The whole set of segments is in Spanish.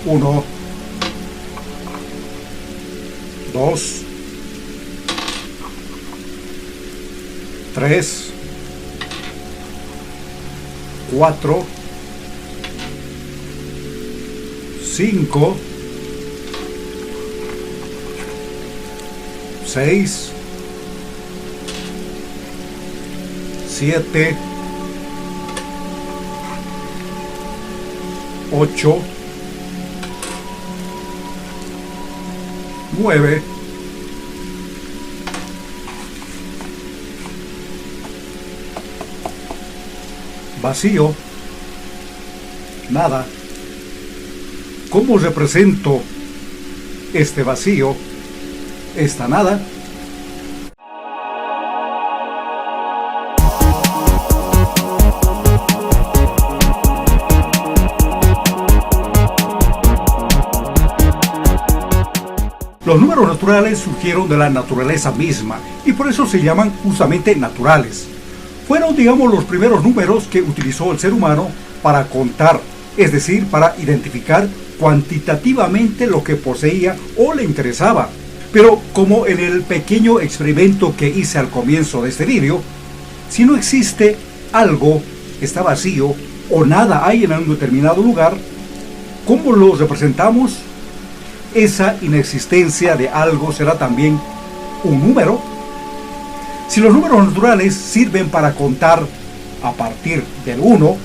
1, 2, 3, 4, 5, 6, 7, 8, 9, 'vacío', nada. ¿Cómo represento este vacío, esta nada? Los números naturales surgieron de la naturaleza misma y por eso se llaman justamente naturales. Fueron, digamos, los primeros números que utilizó el ser humano para contar, es decir, para identificar cuantitativamente lo que poseía o le interesaba. Pero como en el pequeño experimento que hice al comienzo de este vídeo, si no existe algo, está vacío o nada hay en un determinado lugar, ¿cómo lo representamos? Esa inexistencia de algo será también un número. Si los números naturales sirven para contar a partir del 1,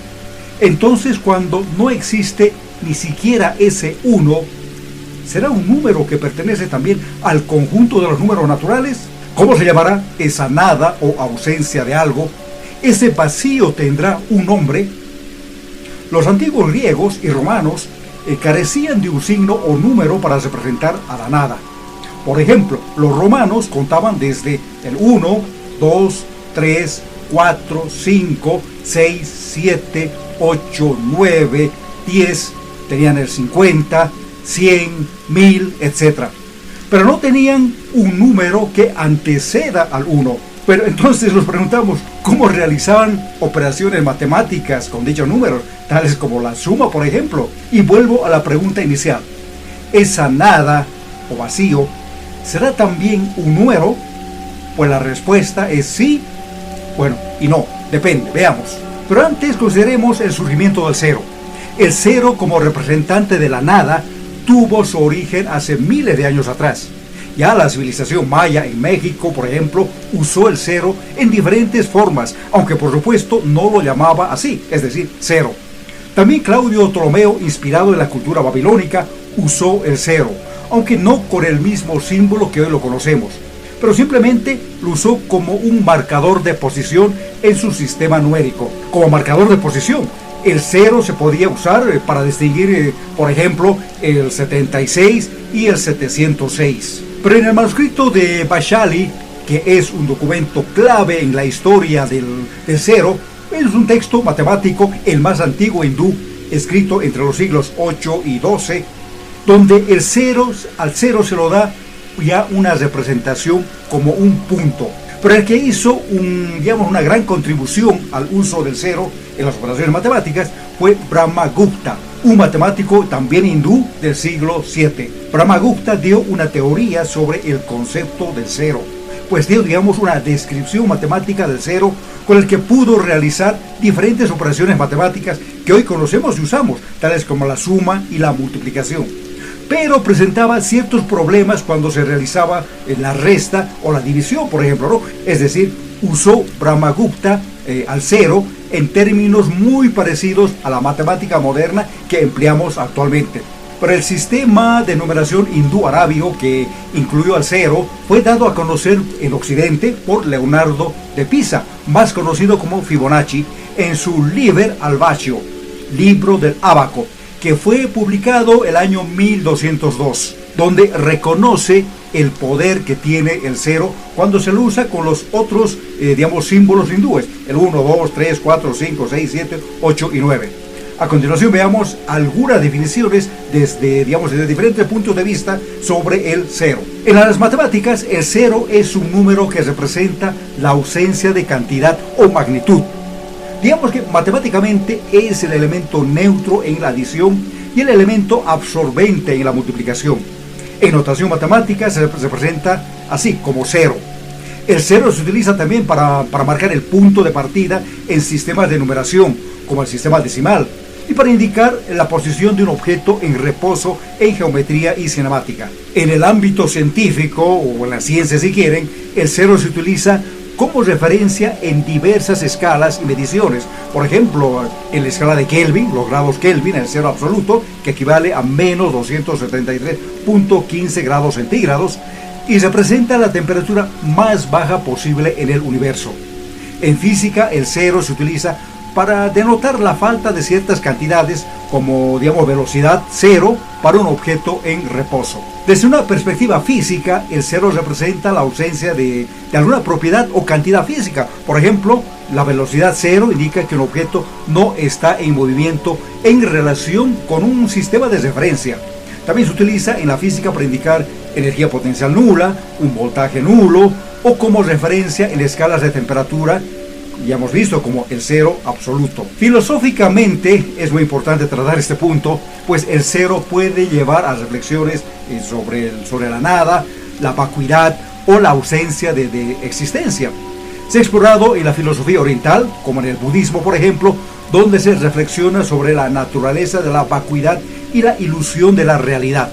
entonces cuando no existe ni siquiera ese 1, ¿será un número que pertenece también al conjunto de los números naturales? ¿Cómo se llamará esa nada o ausencia de algo? ¿Ese vacío tendrá un nombre? Los antiguos griegos y romanos carecían de un signo o número para representar a la nada. Por ejemplo, los romanos contaban desde el 1, 2, 3, 4, 5, 6, 7, 8, 9, 10, tenían el 50, 100, 1000, etc. Pero no tenían un número que anteceda al 1. Pero entonces nos preguntamos, ¿cómo realizaban operaciones matemáticas con dichos números, tales como la suma, por ejemplo? Y vuelvo a la pregunta inicial. ¿Esa nada o vacío será también un número? Pues la respuesta es sí, bueno, y no, depende, veamos. Pero antes consideremos el surgimiento del cero. El cero, como representante de la nada, tuvo su origen hace miles de años atrás. Ya la civilización maya en México, por ejemplo, usó el cero en diferentes formas, aunque por supuesto no lo llamaba así, es decir, cero. También Claudio Ptolomeo, inspirado en la cultura babilónica, usó el cero, aunque no con el mismo símbolo que hoy lo conocemos, pero simplemente lo usó como un marcador de posición en su sistema numérico. Como marcador de posición, el cero se podía usar para distinguir, por ejemplo, el 76 y el 706. Pero en el manuscrito de Vaishali, que es un documento clave en la historia del cero, es un texto matemático, el más antiguo hindú, escrito entre los siglos 8 y 12, donde el cero, al cero se lo da ya una representación como un punto. Pero el que hizo una gran contribución al uso del cero en las operaciones matemáticas fue Brahmagupta, un matemático también hindú del siglo VII. Brahmagupta dio una teoría sobre el concepto del cero, pues dio, una descripción matemática del cero con el que pudo realizar diferentes operaciones matemáticas que hoy conocemos y usamos, tales como la suma y la multiplicación. Pero presentaba ciertos problemas cuando se realizaba la resta o la división, por ejemplo, ¿no? Es decir, usó Brahmagupta al cero en términos muy parecidos a la matemática moderna que empleamos actualmente. Pero el sistema de numeración hindú-arábigo que incluyó al cero fue dado a conocer en Occidente por Leonardo de Pisa, más conocido como Fibonacci, en su Liber Albacio, libro del ábaco, que fue publicado el año 1202, donde reconoce el poder que tiene el cero cuando se lo usa con los otros, símbolos hindúes, el 1, 2, 3, 4, 5, 6, 7, 8 y 9. A continuación veamos algunas definiciones desde diferentes puntos de vista sobre el cero. En las matemáticas, el cero es un número que representa la ausencia de cantidad o magnitud. Digamos que matemáticamente es el elemento neutro en la adición y el elemento absorbente en la multiplicación. En notación matemática se presenta así, como 0. El 0 se utiliza también para marcar el punto de partida en sistemas de numeración, como el sistema decimal, y para indicar la posición de un objeto en reposo en geometría y cinemática. En el ámbito científico, o en la ciencia si quieren, el 0 se utiliza como referencia en diversas escalas y mediciones. Por ejemplo, en la escala de Kelvin, los grados Kelvin, el 0 absoluto, que equivale a menos 273.15 grados centígrados, y representa la temperatura más baja posible en el universo. En física, el 0 se utiliza para denotar la falta de ciertas cantidades, como digamos velocidad 0 para un objeto en reposo. Desde una perspectiva física, el 0 representa la ausencia de alguna propiedad o cantidad física. Por ejemplo, la velocidad 0 indica que un objeto no está en movimiento en relación con un sistema de referencia. También se utiliza en la física para indicar energía potencial nula, un voltaje nulo, o como referencia en escalas de temperatura, ya hemos visto como el 0 absoluto. Filosóficamente es muy importante tratar este punto, pues el 0 puede llevar a reflexiones sobre la nada, la vacuidad o la ausencia de existencia. Se ha explorado en la filosofía oriental, como en el budismo por ejemplo, donde se reflexiona sobre la naturaleza de la vacuidad y la ilusión de la realidad.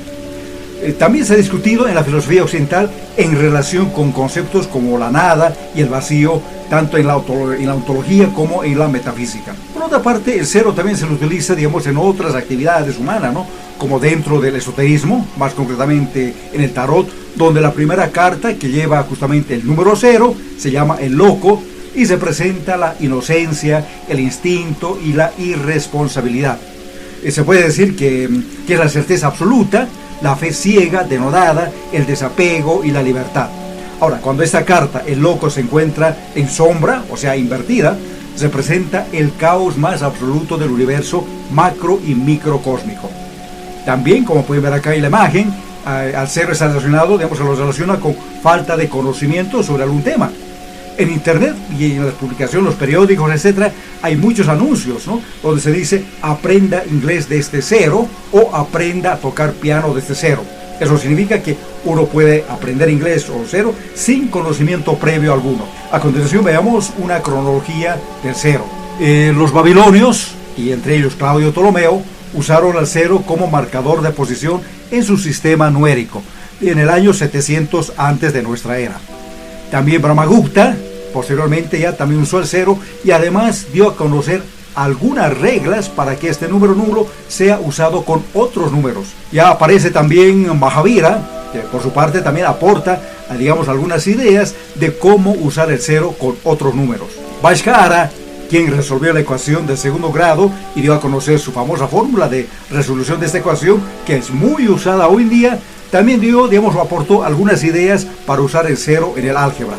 También se ha discutido en la filosofía occidental en relación con conceptos como la nada y el vacío, tanto en la ontología como en la metafísica. Por otra parte, el 0 también se lo utiliza, digamos, en otras actividades humanas, ¿no? Como dentro del esoterismo, más concretamente en el tarot, donde la primera carta que lleva justamente el número 0 se llama el loco y se presenta la inocencia, el instinto y la irresponsabilidad. Se puede decir que es la certeza absoluta, la fe ciega, denodada, el desapego y la libertad. Ahora, cuando esta carta, el loco, se encuentra en sombra, o sea, invertida, representa el caos más absoluto del universo macro y microcósmico. También, como pueden ver acá en la imagen, al 0 está relacionado, digamos, se lo relaciona con falta de conocimiento sobre algún tema. En internet y en las publicaciones, los periódicos, etcétera, hay muchos anuncios, ¿no? Donde se dice aprenda inglés desde 0 o aprenda a tocar piano desde 0. Eso significa que uno puede aprender inglés o 0 sin conocimiento previo alguno. A continuación veamos una cronología del 0. Los babilonios, y entre ellos Claudio Ptolomeo, usaron al 0 como marcador de posición en su sistema numérico en el año 700 antes de nuestra era. También Brahmagupta posteriormente ya también usó el 0 y además dio a conocer algunas reglas para que este número nulo sea usado con otros números. Ya aparece también Mahavira, que por su parte también aporta, digamos, algunas ideas de cómo usar el 0 con otros números. Bhaskara, quien resolvió la ecuación de segundo grado y dio a conocer su famosa fórmula de resolución de esta ecuación, que es muy usada hoy en día, también dio, digamos, aportó algunas ideas para usar el 0 en el álgebra.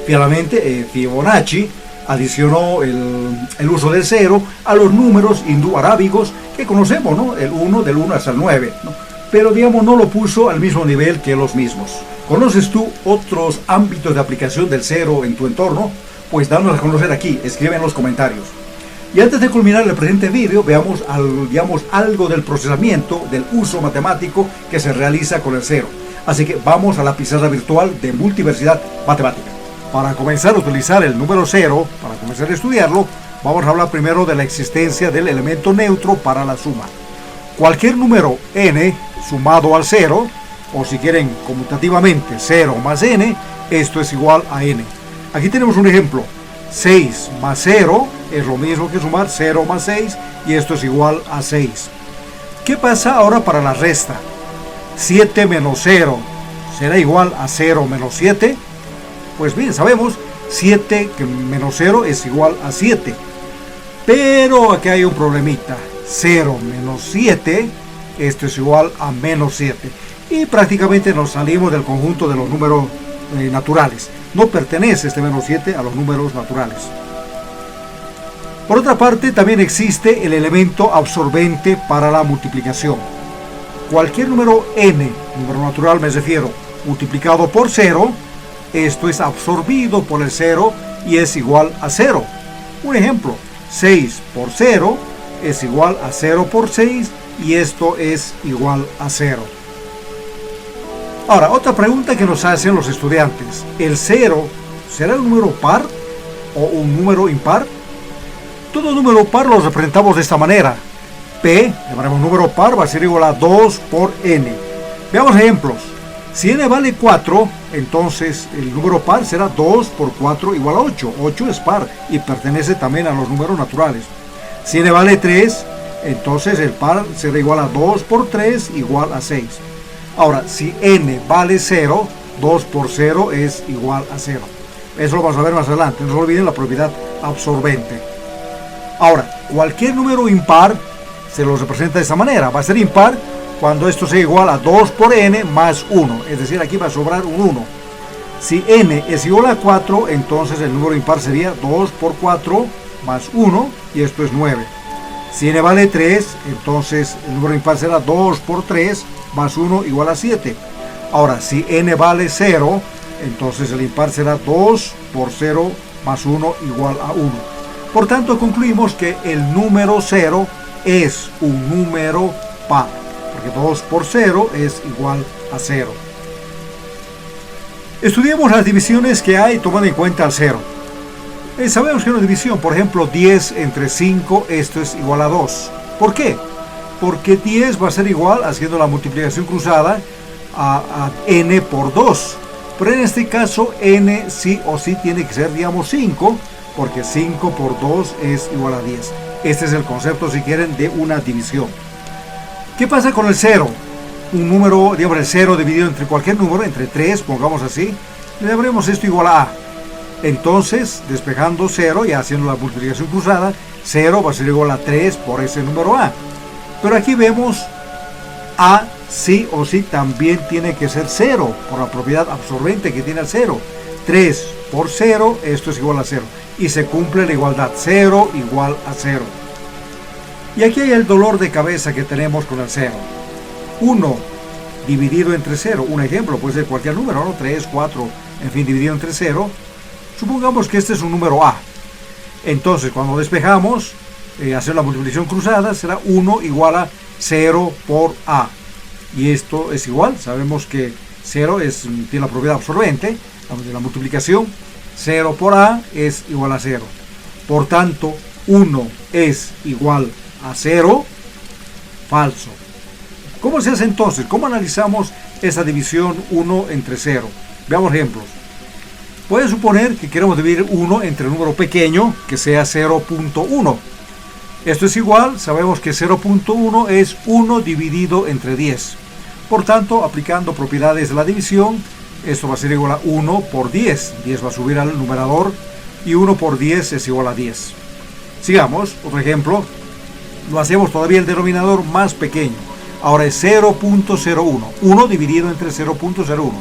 Finalmente, Fibonacci adicionó el uso del 0 a los números hindú-arábigos que conocemos, ¿no? El 1 del 1 hasta el 9, ¿no? Pero, digamos, no lo puso al mismo nivel que los mismos. ¿Conoces tú otros ámbitos de aplicación del 0 en tu entorno? Pues danos a conocer aquí, escribe en los comentarios. Y antes de culminar el presente vídeo, veamos algo del procesamiento, del uso matemático que se realiza con el 0. Así que vamos a la pizarra virtual de Multiversidad Matemática. Para comenzar a utilizar el número 0, para comenzar a estudiarlo, vamos a hablar primero de la existencia del elemento neutro para la suma. Cualquier número n sumado al 0, o si quieren conmutativamente 0 más n, esto es igual a n. Aquí tenemos un ejemplo. 6 más 0 es lo mismo que sumar 0 más 6 y esto es igual a 6. ¿Qué pasa ahora para la resta? 7 menos 0 será igual a 0 menos 7. Pues bien, sabemos 7 menos 0 es igual a 7. Pero aquí hay un problemita. 0 menos 7, esto es igual a menos 7. Y prácticamente nos salimos del conjunto de los números naturales. No pertenece este menos 7 a los números naturales. Por otra parte, también existe el elemento absorbente para la multiplicación. Cualquier número n, número natural me refiero, multiplicado por 0, esto es absorbido por el 0 y es igual a 0. Un ejemplo, 6 por 0 es igual a 0 por 6 y esto es igual a 0. Ahora, otra pregunta que nos hacen los estudiantes: ¿el 0 será un número par o un número impar? Todo número par lo representamos de esta manera. P, llamaremos número par, va a ser igual a 2 por n. Veamos ejemplos. Si n vale 4, entonces el número par será 2 por 4 igual a 8. 8 es par y pertenece también a los números naturales. Si n vale 3, entonces el par será igual a 2 por 3 igual a 6. Ahora, si n vale 0, 2 por 0 es igual a 0. Eso lo vamos a ver más adelante. No se olviden la propiedad absorbente. Ahora, cualquier número impar se lo representa de esta manera. Va a ser impar cuando esto sea igual a 2 por n más 1. Es decir, aquí va a sobrar un 1. Si n es igual a 4, entonces el número impar sería 2 por 4 más 1, y esto es 9. Si n vale 3, entonces el número impar será 2 por 3 más 1 igual a 7. Ahora, si n vale 0, entonces el impar será 2 por 0 más 1 igual a 1. Por tanto, concluimos que el número 0 es un número par, porque 2 por 0 es igual a 0. Estudiemos las divisiones que hay tomando en cuenta el 0. Sabemos que una división, por ejemplo, 10 entre 5, esto es igual a 2. ¿Por qué? Porque 10 va a ser igual, haciendo la multiplicación cruzada, a n por 2. Pero en este caso, n sí o sí tiene que ser, digamos, 5, porque 5 por 2 es igual a 10. Este es el concepto, si quieren, de una división. ¿Qué pasa con el 0? Un número, digamos, el 0 dividido entre cualquier número, entre 3, pongamos así, le llamaremos esto igual a a. Entonces, despejando 0 y haciendo la multiplicación cruzada, 0 va a ser igual a 3 por ese número a. Pero aquí vemos a sí o sí también tiene que ser 0, por la propiedad absorbente que tiene el 0. 3 por 0, esto es igual a 0. Y se cumple la igualdad, 0 igual a 0. Y aquí hay el dolor de cabeza que tenemos con el 0. 1 dividido entre 0, un ejemplo, puede ser cualquier número, ¿no? 3, 4, en fin, dividido entre 0. Supongamos que este es un número a. Entonces, cuando despejamos, hacer la multiplicación cruzada, será 1 igual a 0 por a. Y esto es igual, sabemos que 0 tiene la propiedad absorbente de la multiplicación. 0 por a es igual a 0. Por tanto, 1 es igual a 0. Falso. ¿Cómo se hace entonces? ¿Cómo analizamos esa división 1 entre 0? Veamos ejemplos. Puede suponer que queremos dividir 1 entre un número pequeño que sea 0.1. Esto es igual, sabemos que 0.1 es 1 dividido entre 10. Por tanto, aplicando propiedades de la división, esto va a ser igual a 1 por 10. 10 va a subir al numerador y 1 por 10 es igual a 10. Sigamos, otro ejemplo. Lo hacemos todavía el denominador más pequeño. Ahora es 0.01. 1 dividido entre 0.01.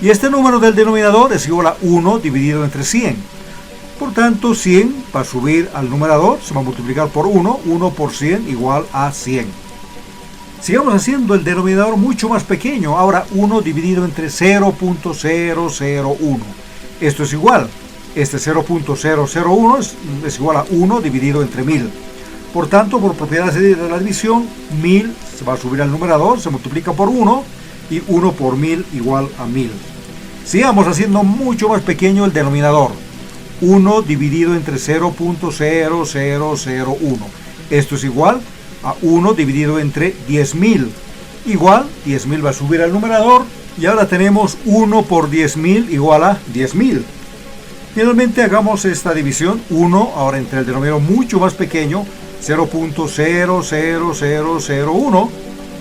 Y este número del denominador es igual a 1 dividido entre 100. Por tanto, 100 va a subir al numerador, se va a multiplicar por 1. 1 por 100 igual a 100. Sigamos haciendo el denominador mucho más pequeño. Ahora 1 dividido entre 0.001. Esto es igual. Este 0.001 es igual a 1 dividido entre 1000. Por tanto, por propiedades de la división, 1000 se va a subir al numerador, se multiplica por 1. Y 1 por 1000 igual a 1000. Sigamos haciendo mucho más pequeño el denominador. 1 dividido entre 0.0001. Esto es igual a 1 dividido entre 10.000. Igual, 10.000 va a subir al numerador. Y ahora tenemos 1 por 10.000 igual a 10.000. Finalmente hagamos esta división 1 ahora entre el denominador mucho más pequeño, 0.00001.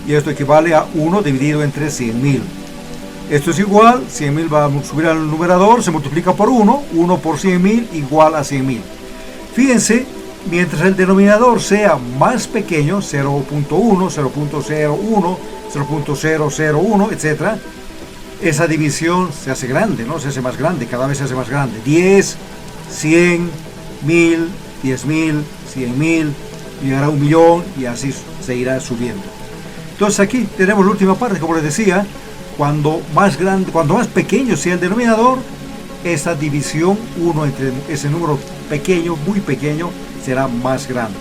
Y esto equivale a 1 dividido entre 100.000. Esto es igual, 100.000 va a subir al numerador, se multiplica por 1, 1 por 100.000 igual a 100.000. Fíjense, mientras el denominador sea más pequeño, 0.1, 0.01, 0.001, etc., esa división se hace grande, ¿no? Se hace más grande, cada vez se hace más grande. 10, 100, 1000, 10.000, 100.000, llegará a 1.000.000 y así se irá subiendo. Entonces aquí tenemos la última parte, como les decía, cuando más pequeño sea el denominador, esa división 1 entre ese número pequeño, muy pequeño, será más grande.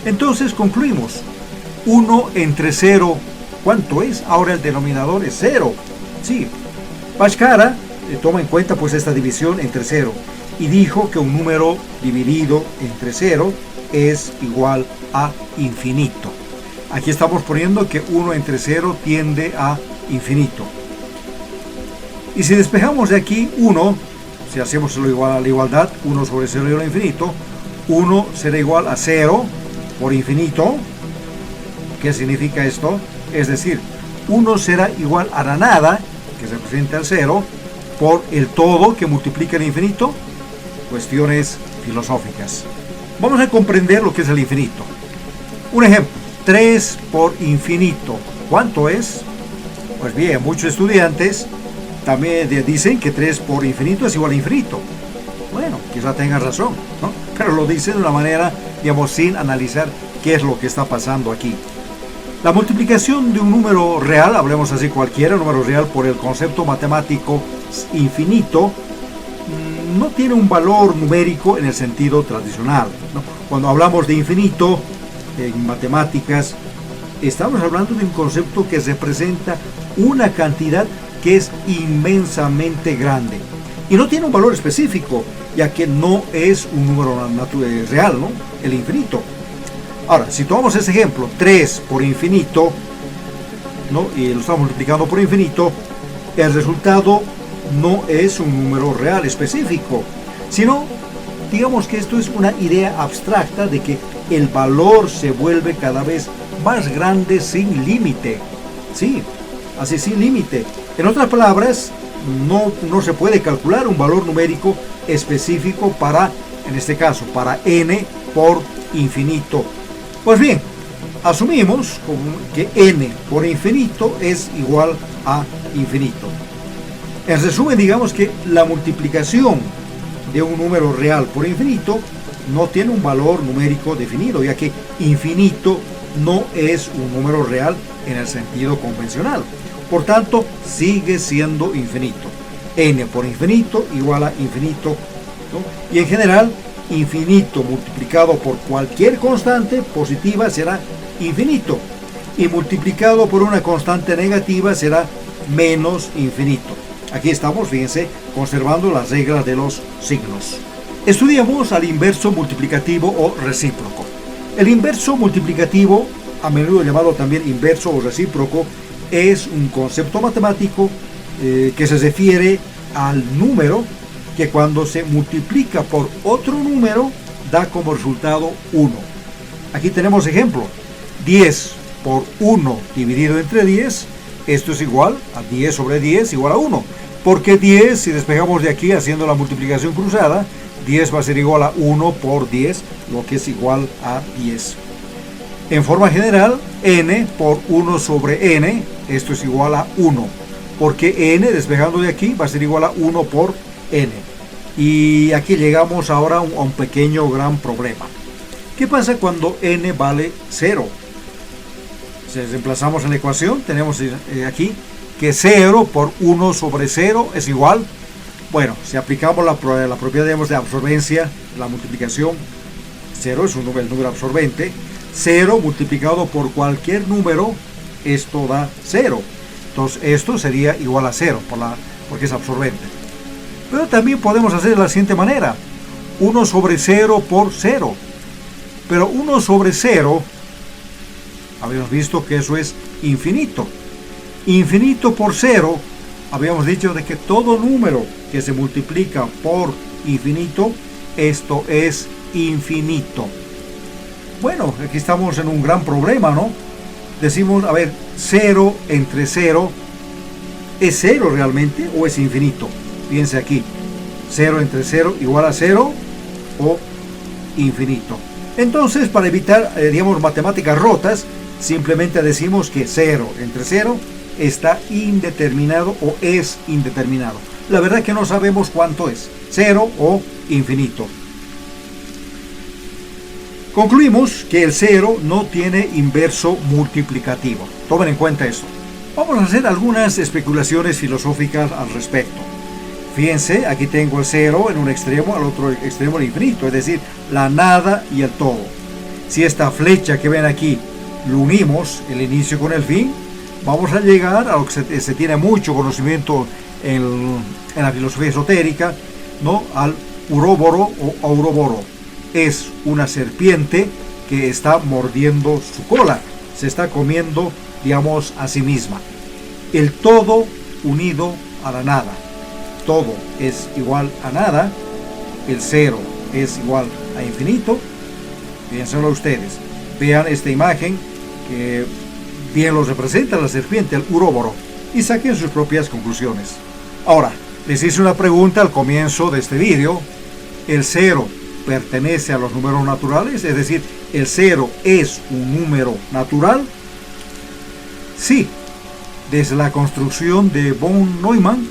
Entonces concluimos, 1 entre 0, ¿cuánto es? Ahora el denominador es 0. Sí, Bhaskara toma en cuenta pues esta división entre 0 y dijo que un número dividido entre 0 es igual a infinito. Aquí estamos poniendo que 1 entre 0 tiende a infinito. Y si despejamos de aquí 1, si hacemos lo igual a la igualdad, 1 sobre 0 igual a infinito, 1 será igual a 0 por infinito. ¿Qué significa esto? Es decir, 1 será igual a la nada, que se representa al 0, por el todo que multiplica el infinito. Cuestiones filosóficas. Vamos a comprender lo que es el infinito. Un ejemplo, 3 por infinito, ¿cuánto es? Pues bien, muchos estudiantes también dicen que 3 por infinito es igual a infinito. Bueno, quizá tengan razón, ¿no? Pero lo dicen de una manera, digamos, sin analizar qué es lo que está pasando aquí. La multiplicación de un número real, hablemos así cualquiera, número real por el concepto matemático infinito, no tiene un valor numérico en el sentido tradicional, ¿no? Cuando hablamos de infinito en matemáticas, estamos hablando de un concepto que representa una cantidad que es inmensamente grande y no tiene un valor específico, ya que no es un número real, ¿no? El infinito. Ahora, si tomamos ese ejemplo, 3 por infinito, ¿no? Y lo estamos multiplicando por infinito, el resultado no es un número real específico, sino, digamos que esto es una idea abstracta de que el valor se vuelve cada vez más grande sin límite. Sí, así sin límite. En otras palabras, no se puede calcular un valor numérico específico para, en este caso, para n por infinito. Pues bien, asumimos que n por infinito es igual a infinito. En resumen, digamos que la multiplicación de un número real por infinito no tiene un valor numérico definido, ya que infinito no es un número real en el sentido convencional. Por tanto, sigue siendo infinito. N por infinito igual a infinito, ¿no? Y en general, infinito multiplicado por cualquier constante positiva será infinito. Y multiplicado por una constante negativa será menos infinito. Aquí estamos, fíjense, conservando las reglas de los signos. Estudiamos al inverso multiplicativo o recíproco. El inverso multiplicativo, a menudo llamado también inverso o recíproco, es un concepto matemático que se refiere al número que cuando se multiplica por otro número da como resultado 1. Aquí tenemos ejemplo, 10 por 1 dividido entre 10, esto es igual a 10 sobre 10 igual a 1. Porque 10, si despejamos de aquí haciendo la multiplicación cruzada, 10 va a ser igual a 1 por 10, lo que es igual a 10. En forma general, n por 1 sobre n, esto es igual a 1. Porque n, despejando de aquí, va a ser igual a 1 por n. Y aquí llegamos ahora a un pequeño gran problema. ¿Qué pasa cuando n vale 0? Si reemplazamos en la ecuación, tenemos aquí que 0 por 1 sobre 0 es igual. Bueno, si aplicamos la propiedad de absorbencia, la multiplicación, 0 es el número absorbente, 0 multiplicado por cualquier número, esto da 0. Entonces esto sería igual a 0 porque es absorbente. Pero también podemos hacer de la siguiente manera, 1 sobre 0 por 0. Pero 1 sobre 0, habíamos visto que eso es infinito. Infinito por 0, habíamos dicho de que todo número que se multiplica por infinito, esto es infinito. Bueno, aquí estamos en un gran problema, ¿no? Decimos, a ver, 0 entre 0, ¿es 0 realmente o es infinito? Fíjense aquí, 0 entre 0 igual a 0 o infinito. Entonces, para evitar, digamos, matemáticas rotas, simplemente decimos que 0 entre 0 está indeterminado o es indeterminado. La verdad que no sabemos cuánto es, 0 o infinito. Concluimos que el 0 no tiene inverso multiplicativo. Tomen en cuenta esto. Vamos a hacer algunas especulaciones filosóficas al respecto. Fíjense, aquí tengo el 0 en un extremo, al otro extremo el infinito, es decir, la nada y el todo. Si esta flecha que ven aquí lo unimos el inicio con el fin, vamos a llegar a lo que se tiene mucho conocimiento en la filosofía esotérica, ¿no? Al Uróboro o Auroboro. Es una serpiente que está mordiendo su cola, se está comiendo, digamos, a sí misma. El todo unido a la nada. Todo es igual a nada, el cero es igual a infinito. Piénsenlo ustedes. Vean esta imagen que bien los representa la serpiente, el Uróboro, y saquen sus propias conclusiones. Ahora, les hice una pregunta al comienzo de este vídeo. ¿El cero pertenece a los números naturales? Es decir, ¿el cero es un número natural? Sí. Desde la construcción de von Neumann,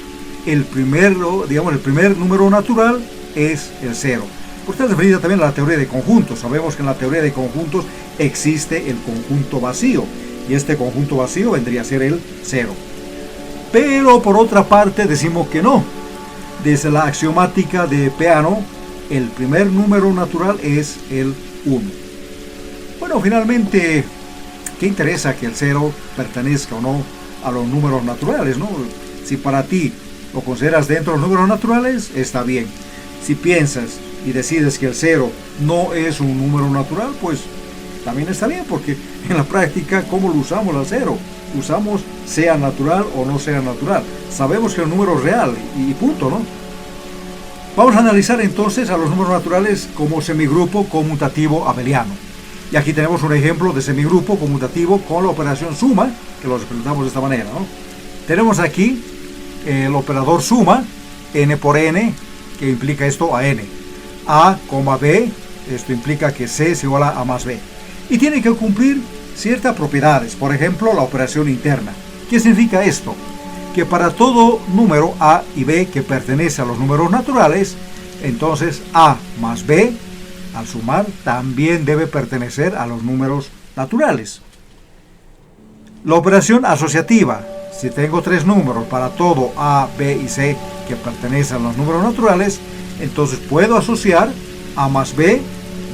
el primer número natural es el cero. Por estar referida también a la teoría de conjuntos. Sabemos que en la teoría de conjuntos existe el conjunto vacío, y este conjunto vacío vendría a ser el cero. Pero por otra parte decimos que no. Desde la axiomática de Peano, el primer número natural es el 1. Bueno, finalmente, ¿qué interesa que el cero pertenezca o no a los números naturales, ¿no? Si para ti lo consideras dentro de los números naturales, está bien. Si piensas y decides que el cero no es un número natural, pues también está bien, porque en la práctica, ¿cómo lo usamos al cero? Usamos sea natural o no sea natural. Sabemos que el número es real y punto, ¿no? Vamos a analizar entonces a los números naturales como semigrupo conmutativo abeliano. Y aquí tenemos un ejemplo de semigrupo conmutativo con la operación suma, que lo representamos de esta manera, ¿no? Tenemos aquí el operador suma, n por n, que implica esto a n. A, b, esto implica que c es igual a más b. Y tiene que cumplir ciertas propiedades, por ejemplo, la operación interna. ¿Qué significa esto? Que para todo número a y b que pertenece a los números naturales, entonces a más b, al sumar, también debe pertenecer a los números naturales. La operación asociativa. Si tengo tres números para todo a, b y c que pertenecen a los números naturales, entonces puedo asociar a más b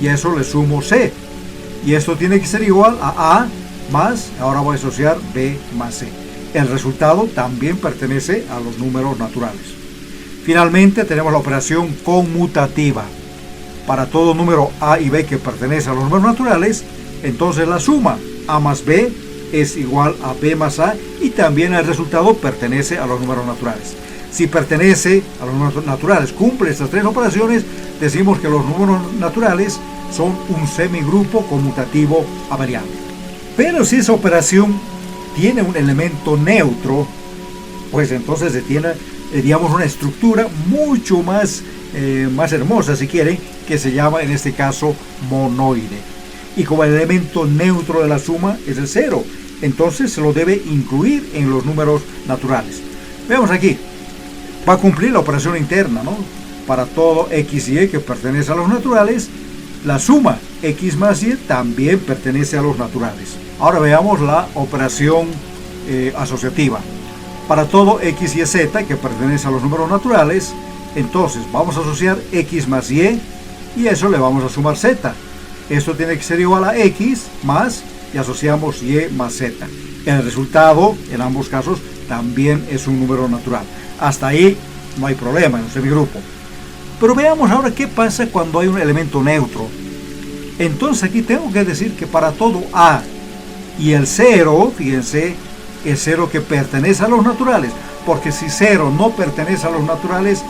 y a eso le sumo c. Y esto tiene que ser igual a más, ahora voy a asociar b más c. El resultado también pertenece a los números naturales. Finalmente tenemos la operación conmutativa. Para todo número a y b que pertenece a los números naturales, entonces la suma a más b es igual a b más a, y también el resultado pertenece a los números naturales. Si pertenece a los números naturales, cumple estas tres operaciones, decimos que los números naturales son un semigrupo conmutativo abeliano. Pero si esa operación tiene un elemento neutro, pues entonces se tiene, digamos, una estructura mucho más hermosa, si quieren, que se llama en este caso monoide. Y como el elemento neutro de la suma es el cero, entonces se lo debe incluir en los números naturales. Veamos aquí, va a cumplir la operación interna, ¿no? Para todo x y y que pertenece a los naturales, la suma x más y también pertenece a los naturales. Ahora veamos la operación asociativa. Para todo x y z que pertenece a los números naturales, entonces vamos a asociar x más y eso le vamos a sumar z. Esto tiene que ser igual a x más, y asociamos y más z. El resultado, en ambos casos, también es un número natural. Hasta ahí no hay problema en un semigrupo. Pero veamos ahora qué pasa cuando hay un elemento neutro. Entonces aquí tengo que decir que para todo a y el cero, fíjense, el cero que pertenece a los naturales, porque si cero no pertenece a los naturales,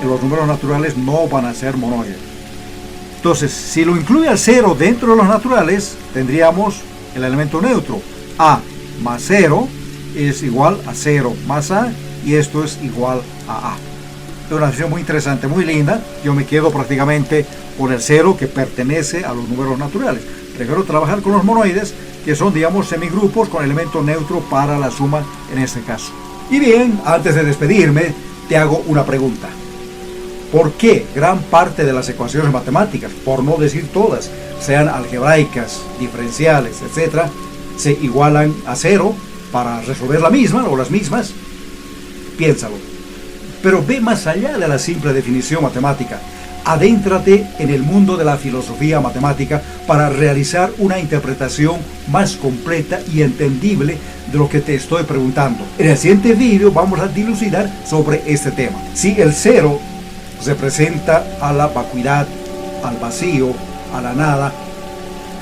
los números naturales no van a ser monoides. Entonces, si lo incluye al cero dentro de los naturales, tendríamos el elemento neutro. A más 0 es igual a 0 más A, y esto es igual a A. Es una definición muy interesante, muy linda. Yo me quedo prácticamente con el 0 que pertenece a los números naturales. Prefiero trabajar con los monoides, que son, digamos, semigrupos con elemento neutro para la suma en este caso. Y bien, antes de despedirme, te hago una pregunta. ¿Por qué gran parte de las ecuaciones matemáticas, por no decir todas, sean algebraicas, diferenciales, etcétera, se igualan a 0 para resolver la misma o las mismas? Piénsalo. Pero ve más allá de la simple definición matemática. Adéntrate en el mundo de la filosofía matemática para realizar una interpretación más completa y entendible de lo que te estoy preguntando. En el siguiente vídeo vamos a dilucidar sobre este tema. Si el cero representa a la vacuidad, al vacío, a la nada,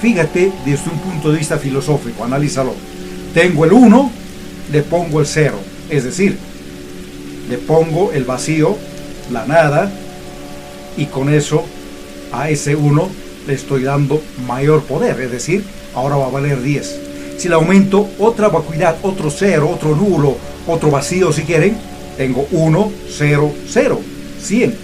fíjate desde un punto de vista filosófico, analízalo. Tengo el 1, le pongo el 0, es decir, le pongo el vacío, la nada, y con eso a ese 1 le estoy dando mayor poder, es decir, ahora va a valer 10. Si le aumento otra vacuidad, otro 0, otro nulo, otro vacío si quieren, tengo 1, 0, 0, 100,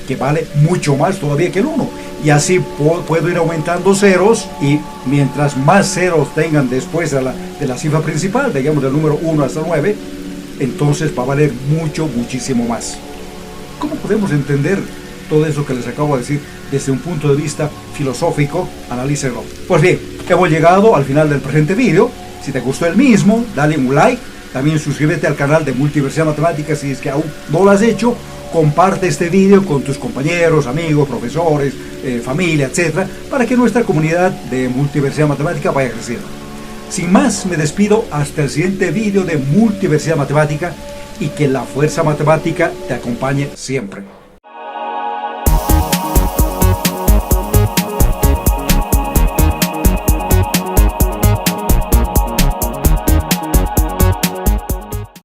que vale mucho más todavía que el 1. Y así puedo ir aumentando ceros, y mientras más ceros tengan después de la cifra principal, digamos del número 1 hasta 9, entonces va a valer muchísimo más. ¿Cómo podemos entender todo eso que les acabo de decir desde un punto de vista filosófico? Analícenlo. Pues bien, hemos llegado al final del presente vídeo. Si te gustó el mismo, dale un like. También suscríbete al canal de Multiversidad Matemática si es que aún no lo has hecho. Comparte este vídeo con tus compañeros, amigos, profesores, familia, etcétera, para que nuestra comunidad de Multiversidad Matemática vaya creciendo. Sin más, me despido hasta el siguiente vídeo de Multiversidad Matemática, y que la fuerza matemática te acompañe siempre.